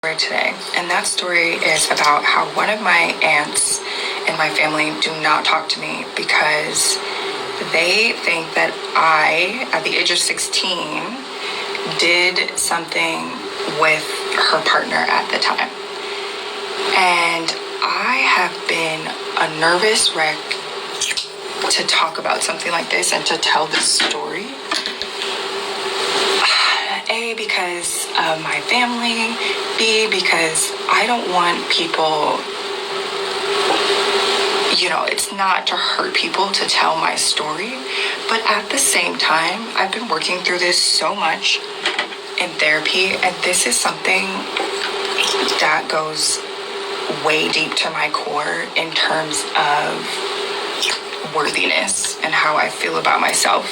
Today, and that story is about how one of my aunts in my family do not talk to me because they think that I, at the age of 16, did something with her partner at the time. And I have been a nervous wreck to talk about something like this and to tell this story. A, because of my family. B, because I don't want people, it's not to hurt people to tell my story. But at the same time, I've been working through this so much in therapy, and this is something that goes way deep to my core in terms of worthiness and how I feel about myself.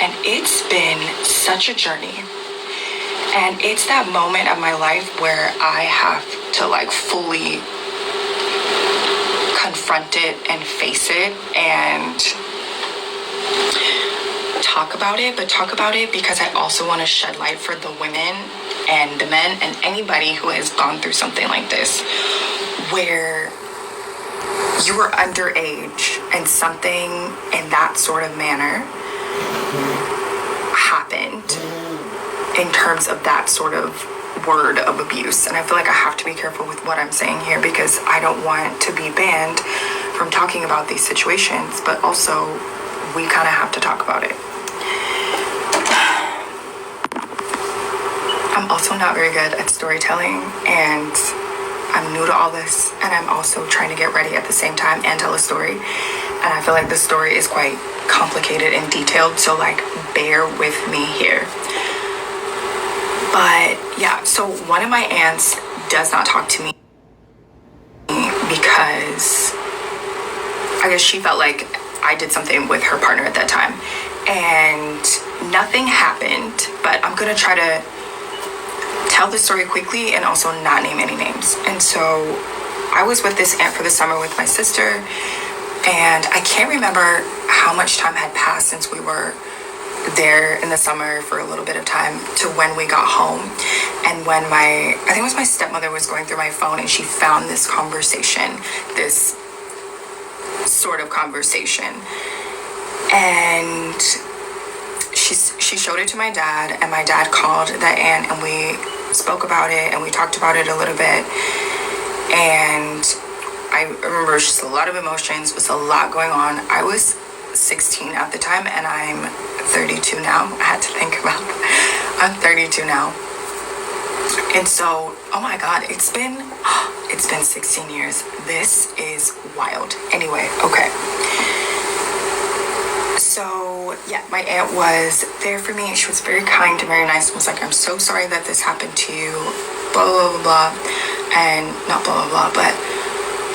And it's been such a journey. And it's that moment of my life where I have to fully confront it and face it and talk about it, but talk about it because I also want to shed light for the women and the men and anybody who has gone through something like this, where you were underage and something in that sort of manner happened in terms of that sort of word of abuse. And I feel like I have to be careful with what I'm saying here because I don't want to be banned from talking about these situations, but also we kind of have to talk about it. I'm also not very good at storytelling, and I'm new to all this, and I'm also trying to get ready at the same time and tell a story. And I feel like the story is quite complicated and detailed, so bear with me here. But yeah, so one of my aunts does not talk to me because I guess she felt like I did something with her partner at that time. And nothing happened, but I'm going to try to tell the story quickly and also not name any names. And so I was with this aunt for the summer with my sister, and I can't remember how much time had passed since we were there in the summer for a little bit of time to when we got home. And when I think it was my stepmother was going through my phone and she found this conversation, this sort of conversation, and she showed it to my dad, and my dad called that aunt and we spoke about it and we talked about it a little bit. And I remember it was just a lot of emotions, it was a lot going on. I was 16 at the time and I'm 32 now. I had to think about that. I'm 32 now. And so, oh my God, it's been 16 years. This is wild. Anyway, okay. So yeah, my aunt was there for me. She was very kind and very nice. Was like, I'm so sorry that this happened to you, blah, blah, blah, blah. And not blah, blah, blah, but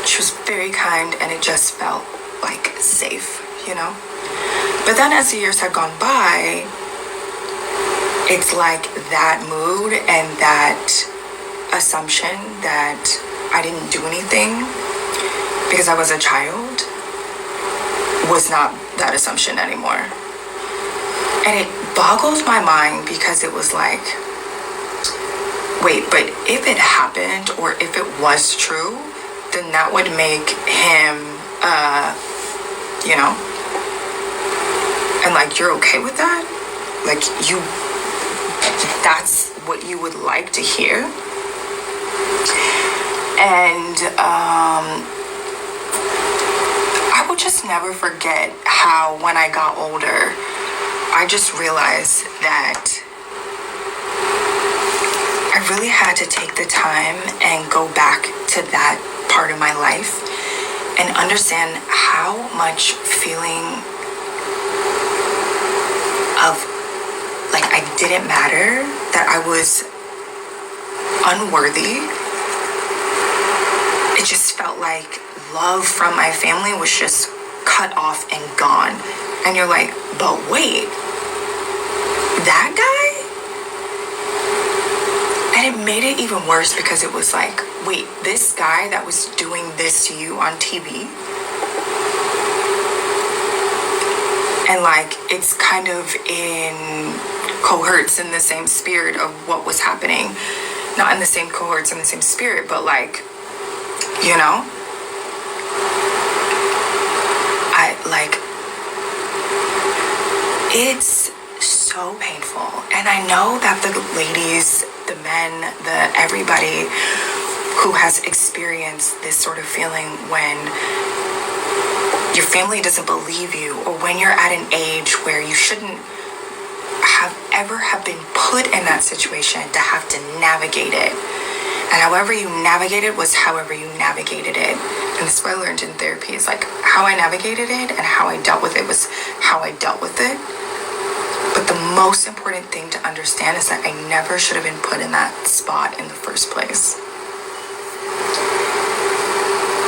she was very kind and it just felt safe, But then as the years had gone by, it's that mood and that assumption that I didn't do anything because I was a child was not that assumption anymore. And it boggles my mind because it was wait, but if it happened or if it was true, then that would make him, and you're okay with that? That's what you would like to hear? And I will just never forget how when I got older, I just realized that I really had to take the time and go back to that part of my life and understand how much feeling of I didn't matter, that I was unworthy. It just felt like love from my family was just cut off and gone. And you're like, but wait, that guy? And it made it even worse because it was wait, this guy that was doing this to you on TV? And it's kind of cohorts in the same spirit of what was happening not in the same cohorts, in the same spirit, but like, you know, it's so painful. And I know that the ladies, the men, everybody who has experienced this sort of feeling when your family doesn't believe you, or when you're at an age where you shouldn't have been put in that situation to have to navigate it. And however you navigated was however you navigated it. And this is what I learned in therapy, is like how I navigated it and how I dealt with it was how I dealt with it. But the most important thing to understand is that I never should have been put in that spot in the first place.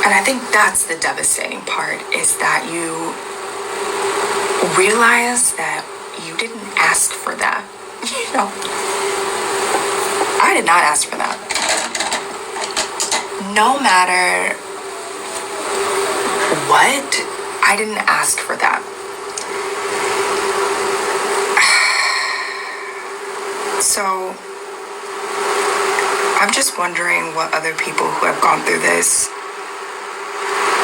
And I think that's the devastating part, is that you realize that you didn't ask for that. You know, I did not ask for that. No matter what, I didn't ask for that. So I'm just wondering what other people who have gone through this,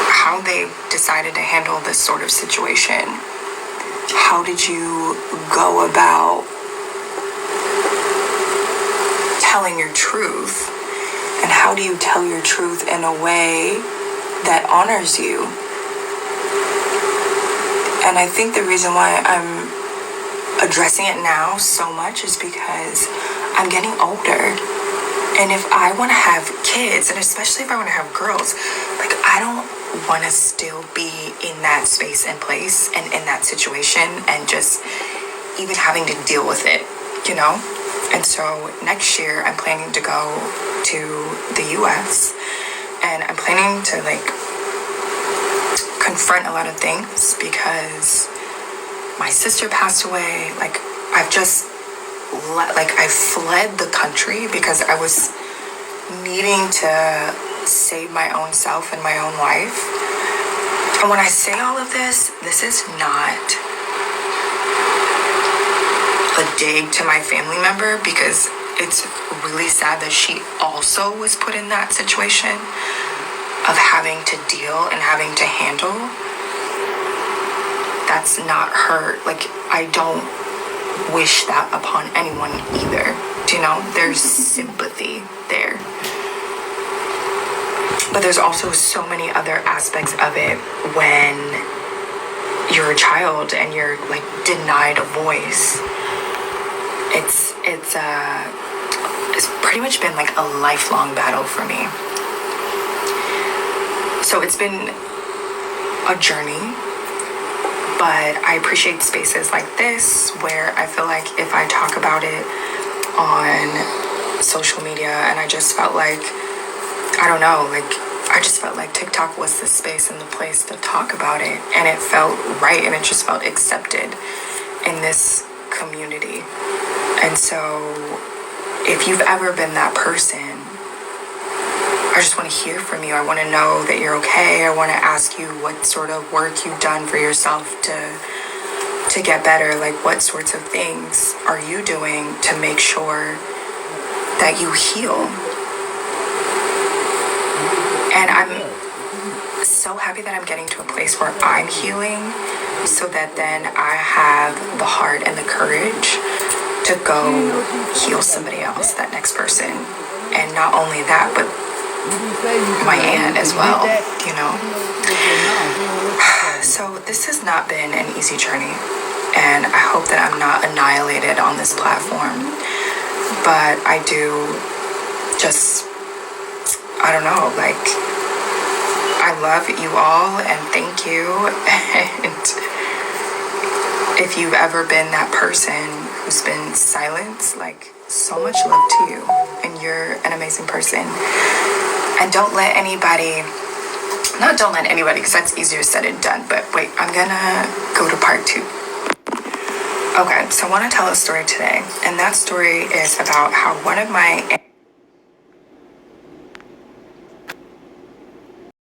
how they decided to handle this sort of situation. How did you go about telling your truth? And how do you tell your truth in a way that honors you? And I think the reason why I'm addressing it now so much is because I'm getting older. And if I want to have kids, and especially if I want to have girls, like, I don't want to still be in that space and place and in that situation and just even having to deal with it, you know? And so next year I'm planning to go to the US, and I'm planning to like confront a lot of things, because my sister passed away. Like, I fled the country because I was needing to save my own self and my own life. And when I say all of this is not a dig to my family member, because it's really sad that she also was put in that situation of having to deal and having to handle. That's not her. Like, I don't wish that upon anyone either. Do you know? There's sympathy there. But there's also so many other aspects of it when you're a child and you're like denied a voice. It's pretty much been like a lifelong battle for me. So it's been a journey, but I appreciate spaces like this where I feel like if I talk about it on social media, and I just felt like, I don't know, like, I just felt like TikTok was the space and the place to talk about it, and it felt right, and it just felt accepted in this community. And so if you've ever been that person, I just want to hear from you. I want to know that you're okay. I want to ask you what sort of work you've done for yourself to get better. Like, what sorts of things are you doing to make sure that you heal? And I'm so happy that I'm getting to a place where I'm healing, so that then I have the heart and the courage to go heal somebody else, that next person. And not only that, but my aunt as well, you know. So this has not been an easy journey, and I hope that I'm not annihilated on this platform. But I do just, I don't know, like, I love you all and thank you. And if you've ever been that person who's been silenced, like, so much love to you, and you're an amazing person. And don't let anybody, because that's easier said than done, but wait, I'm gonna go to part 2. Okay, so I want to tell a story today, and that story is about how one of my